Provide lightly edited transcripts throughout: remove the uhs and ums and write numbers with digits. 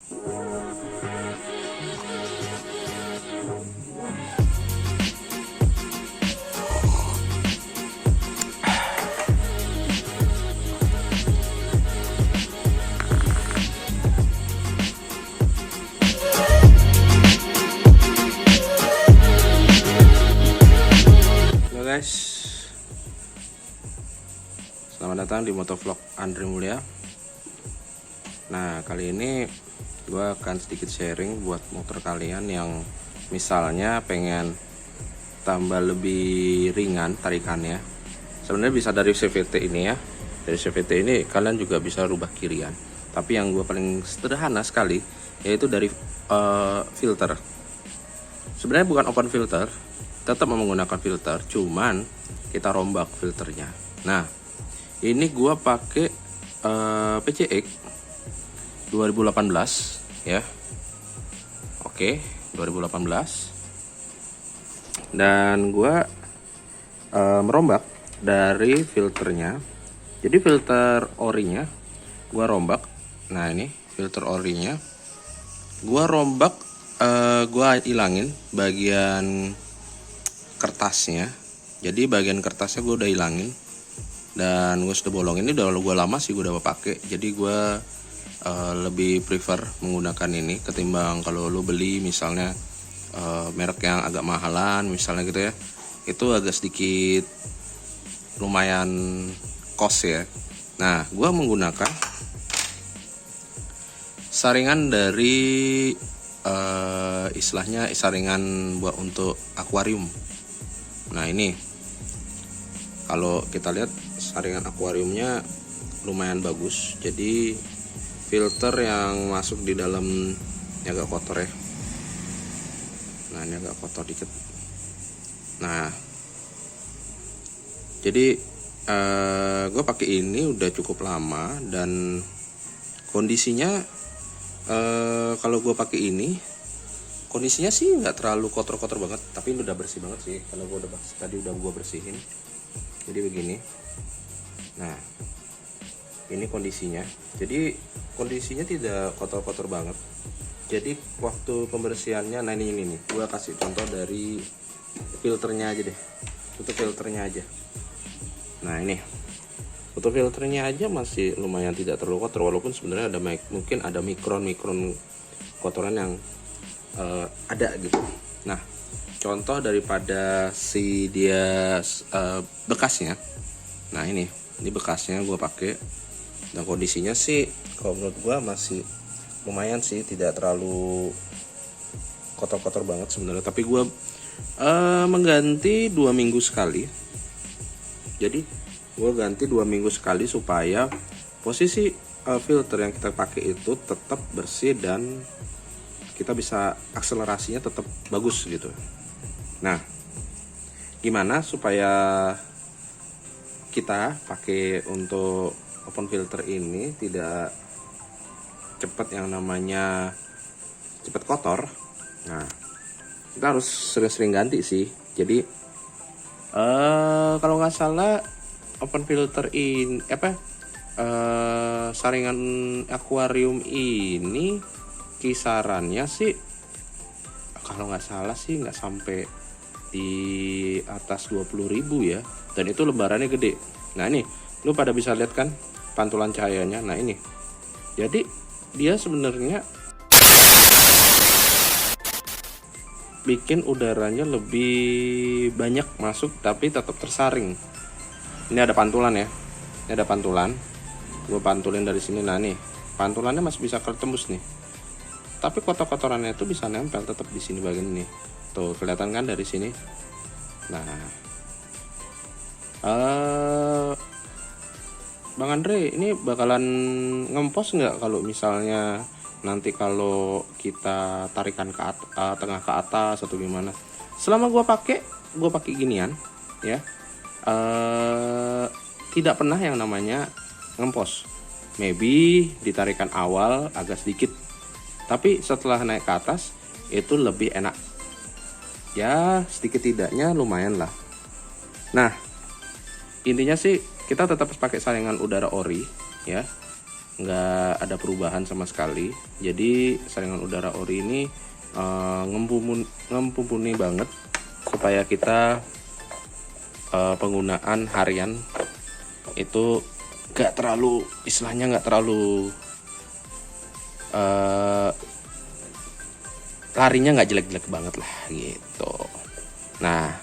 Guys, selamat datang di motovlog Andre Mulya. Nah, kali ini gue akan sedikit sharing buat motor kalian yang misalnya pengen tambah lebih ringan tarikannya. Sebenarnya bisa dari CVT ini ya. Dari CVT ini kalian juga bisa rubah kirian. Tapi yang gue paling sederhana sekali yaitu dari filter. Sebenarnya bukan open filter, tetap menggunakan filter, cuman kita rombak filternya. Nah, ini gua pakai PCX 2018 ya. Oke, 2018. Dan gua merombak dari filternya. Jadi filter orinya gua rombak. Nah, ini filter orinya gua rombak, gua hilangin bagian kertasnya. Jadi bagian kertasnya gue udah hilangin dan gue sudah bolongin. Ini udah gue lama sih gue udah pakai. Jadi gue lebih prefer menggunakan ini ketimbang kalau lo beli misalnya merek yang agak mahalan misalnya gitu ya. Itu agak sedikit lumayan cost ya. Nah, gue menggunakan saringan dari istilahnya saringan buat untuk akuarium. Nah, ini kalau kita lihat saringan akuariumnya lumayan bagus. Jadi filter yang masuk di dalam ini agak kotor ya. Nah, ini agak kotor dikit. Nah, jadi gue pakai ini udah cukup lama dan kondisinya kalau gue pakai ini kondisinya sih nggak terlalu kotor-kotor banget, tapi ini udah bersih banget sih karena gue udah tadi udah gue bersihin. Jadi begini. Nah, ini kondisinya. Jadi kondisinya tidak kotor-kotor banget. Jadi waktu pembersihannya, nah ini nih, gue kasih contoh dari filternya aja deh. Untuk filternya aja. Nah, ini untuk filternya aja masih lumayan tidak terlalu kotor, walaupun sebenarnya ada mungkin ada mikron kotoran yang ada gitu. Nah, contoh daripada si dia bekasnya. Nah, ini bekasnya gue pakai. Dan kondisinya sih kalau menurut gue masih lumayan sih, tidak terlalu kotor-kotor banget sebenarnya. Tapi gue mengganti 2 minggu sekali. Jadi gue ganti 2 minggu sekali supaya posisi filter yang kita pakai itu tetap bersih dan kita bisa akselerasinya tetap bagus gitu. Nah, gimana supaya kita pakai untuk open filter ini tidak cepat yang namanya cepat kotor? Nah, kita harus sering-sering ganti sih. Jadi kalau nggak salah open filter ini saringan akuarium ini kisarannya sih kalau nggak salah sih nggak sampai di atas 20.000 ya, dan itu lembarannya gede. Nah, ini lu pada bisa lihat kan pantulan cahayanya. Nah, ini jadi dia sebenarnya bikin udaranya lebih banyak masuk tapi tetap tersaring. Ini ada pantulan ya, ini ada pantulan, gue pantulin dari sini. Nah, nih pantulannya masih bisa ketembus nih, tapi kotor-kotorannya itu bisa nempel tetap di sini bagian ini. Tuh, kelihatan kan dari sini. Nah, Bang Andre, ini bakalan ngempos nggak kalau misalnya nanti kalau kita tarikan ke tengah ke atas atau gimana? Selama gue pakai ginian ya, tidak pernah yang namanya ngempos. Maybe ditarikan awal agak sedikit, tapi setelah naik ke atas itu lebih enak. Ya, sedikit tidaknya lumayan lah. Nah, intinya sih kita tetap pakai saringan udara ori ya. nggak ada perubahan sama sekali. Jadi saringan udara ori ini ngemumpuni banget supaya kita penggunaan harian itu nggak terlalu, istilahnya nggak terlalu larinya nggak jelek-jelek banget lah gitu. Nah,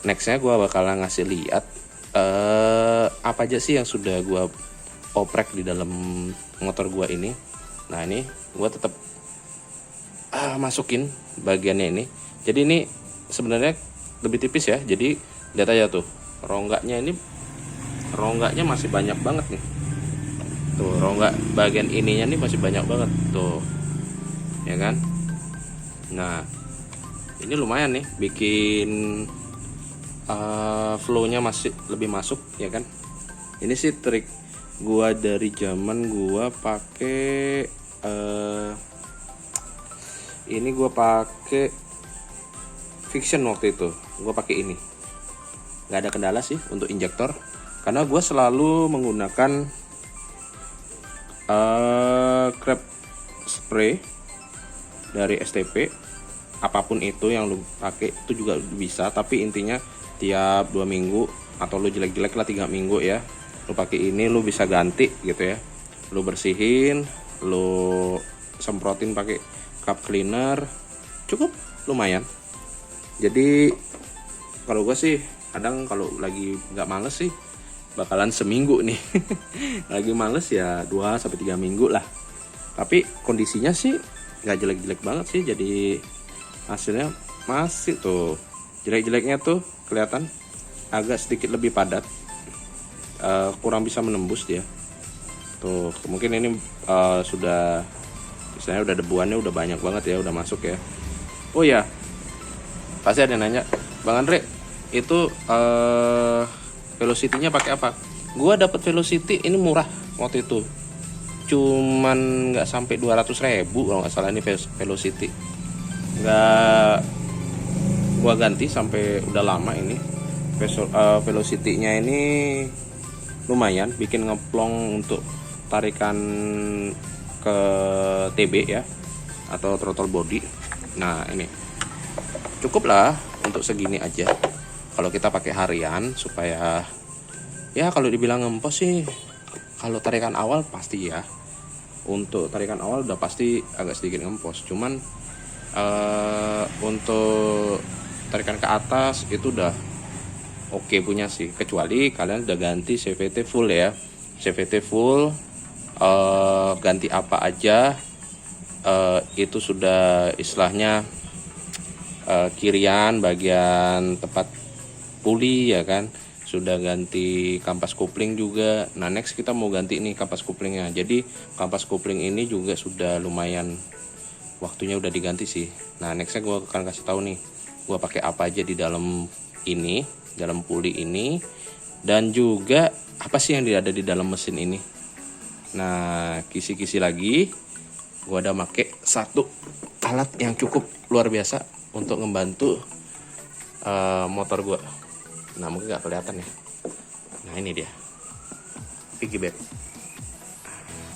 nextnya gue bakalan ngasih lihat apa aja sih yang sudah gue oprek di dalam motor gue ini. Nah, ini gue tetap masukin bagiannya ini. Jadi ini sebenarnya lebih tipis ya. Jadi lihat aja tuh, rongganya masih banyak banget nih. Tuh, rongga bagian ininya nih masih banyak banget tuh, ya kan. Nah, ini lumayan nih bikin flow-nya masih lebih masuk, ya kan. Ini sih trik gua dari zaman gua pakai ini gua pakai Fiction waktu itu. Gua pakai ini. Nggak ada kendala sih untuk injektor karena gua selalu menggunakan crab spray dari STP. Apapun itu yang lu pakai itu juga bisa, tapi intinya tiap 2 minggu atau lu jelek-jelek lah 3 minggu ya, lu pakai ini, lu bisa ganti gitu ya. Lu bersihin, lu semprotin pakai cup cleaner, cukup lumayan. Jadi kalau gue sih kadang kalau lagi nggak males sih bakalan seminggu nih. Lagi males ya 2-3 minggu lah. Tapi kondisinya sih nggak jelek-jelek banget sih. Jadi hasilnya masih tuh, jelek-jeleknya tuh kelihatan agak sedikit lebih padat, kurang bisa menembus dia tuh. Mungkin ini sudah, misalnya udah debuannya udah banyak banget ya, udah masuk ya. Oh ya, pasti ada yang nanya, Bang Andre itu velocity-nya pakai apa? Gua dapet velocity ini murah waktu itu, cuman nggak sampai 200.000 kalau nggak salah ini velocity. Nggak gua ganti sampai udah lama ini. Velocity-nya ini lumayan bikin ngeplong untuk tarikan ke TB ya, atau throttle body. Nah, ini cukup lah untuk segini aja kalau kita pakai harian, supaya ya kalau dibilang ngempos sih, kalau tarikan awal pasti ya, untuk tarikan awal udah pasti agak sedikit ngempos. Cuman untuk tarikan ke atas itu udah oke punya sih, kecuali kalian udah ganti CVT full ya. CVT full ganti apa aja itu sudah istilahnya kirian bagian tempat puli ya kan, sudah ganti kampas kopling juga. Nah, next kita mau ganti nih kampas koplingnya. Jadi kampas kopling ini juga sudah lumayan waktunya udah diganti sih. Nah, nextnya gue akan kasih tahu nih gue pakai apa aja di dalam ini, dalam puli ini, dan juga apa sih yang ada di dalam mesin ini. Nah, kisi-kisi lagi, gue ada pakai satu alat yang cukup luar biasa untuk membantu motor gue. Nah, mungkin nggak kelihatan ya. Nah, ini dia piggy bank.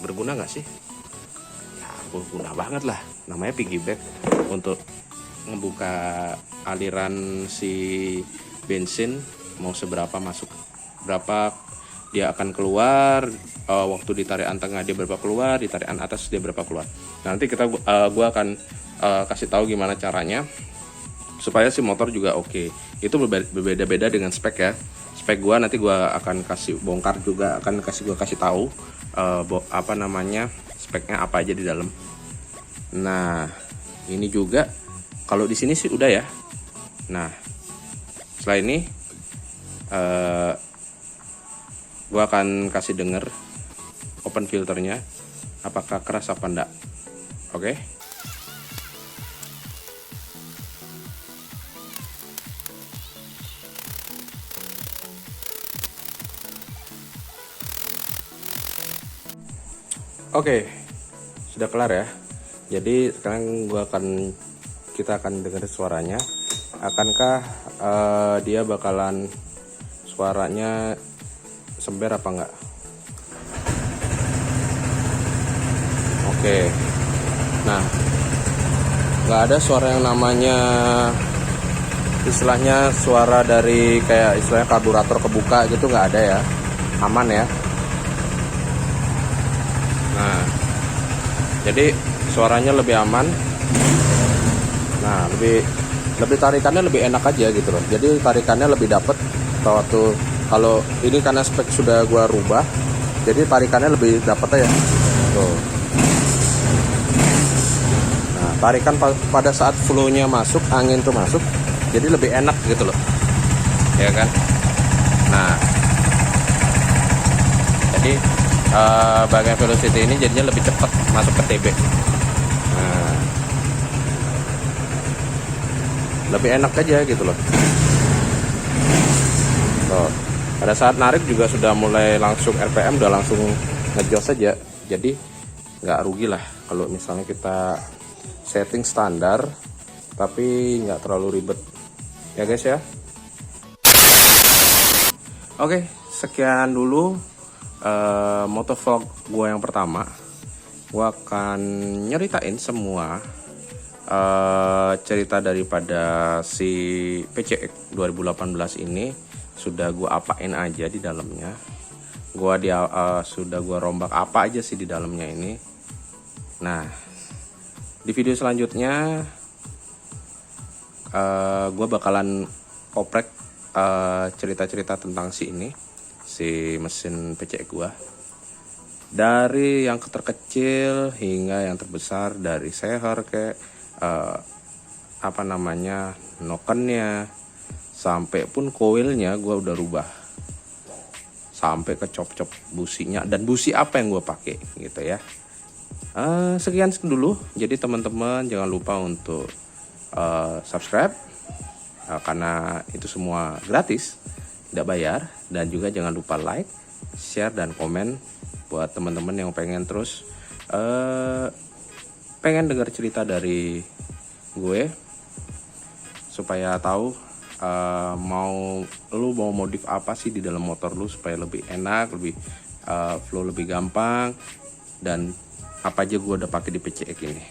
Berguna nggak sih? Ya, berguna banget lah. Namanya piggy bank untuk ngebuka aliran si bensin, mau seberapa masuk, berapa dia akan keluar. Waktu di tarikan tengah dia berapa keluar, di tarikan atas dia berapa keluar. Nanti gua akan kasih tahu gimana caranya supaya si motor juga oke. Itu berbeda-beda dengan spek ya. Spek gua nanti gua akan kasih bongkar juga, akan gua kasih tahu apa namanya, speknya apa aja di dalam. Nah, ini juga kalau di sini sih udah ya. Nah, setelah ini gua akan kasih denger open filternya apakah keras apa enggak. Oke? Oke, sudah kelar ya. Jadi sekarang kita akan dengar suaranya. Akankah dia bakalan suaranya sember apa enggak? Oke. Nah, nggak ada suara yang namanya istilahnya suara dari kayak istilahnya karburator kebuka gitu, nggak ada ya, aman ya. Nah, jadi suaranya lebih aman. Nah, lebih tarikannya lebih enak aja gitu loh. Jadi tarikannya lebih dapet waktu kalau ini karena spek sudah gua rubah, jadi tarikannya lebih dapet aja. Tuh. Nah, tarikan pada saat flow-nya masuk, angin tuh masuk, jadi lebih enak gitu loh, ya kan. Nah, jadi bagian velocity ini jadinya lebih cepat masuk ke TB. Nah, lebih enak aja gitu loh. Tuh. Pada saat narik juga sudah mulai langsung RPM, udah langsung ngejos saja. Jadi nggak rugi lah kalau misalnya kita setting standar, tapi nggak terlalu ribet ya guys ya. Oke, sekian dulu motovlog gue yang pertama. Gue akan nyeritain semua cerita daripada si PCX 2018 ini. Sudah gue apain aja di dalamnya. Sudah gue rombak apa aja sih di dalamnya ini. Nah, di video selanjutnya gue bakalan oprek cerita-cerita tentang si mesin PCX gue, dari yang terkecil hingga yang terbesar, dari seher ke nokennya, sampai pun coilnya gue udah rubah, sampai ke cop-cop businya dan busi apa yang gue pakai gitu ya. Sekian dulu. Jadi teman-teman jangan lupa untuk subscribe, karena itu semua gratis, tidak bayar. Dan juga jangan lupa like, share, dan komen buat teman-teman yang pengen terus pengen dengar cerita dari gue, supaya tahu mau modif apa sih di dalam motor lu supaya lebih enak, lebih flow lebih gampang. Dan apa aja gue udah pakai di PCX ini.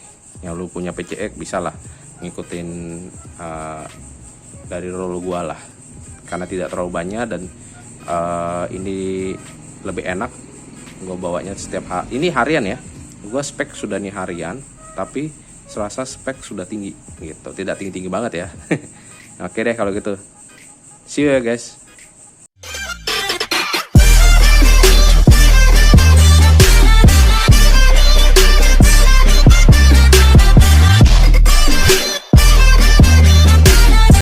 Yang lu punya PCX bisa lah ngikutin dari roll gue lah, karena tidak terlalu banyak dan ini lebih enak. Gue bawanya setiap hari, ini harian ya, gue spek sudah nih harian, tapi Selasa spek sudah tinggi gitu, tidak tinggi-tinggi banget ya. Oke deh kalau gitu, see you ya guys.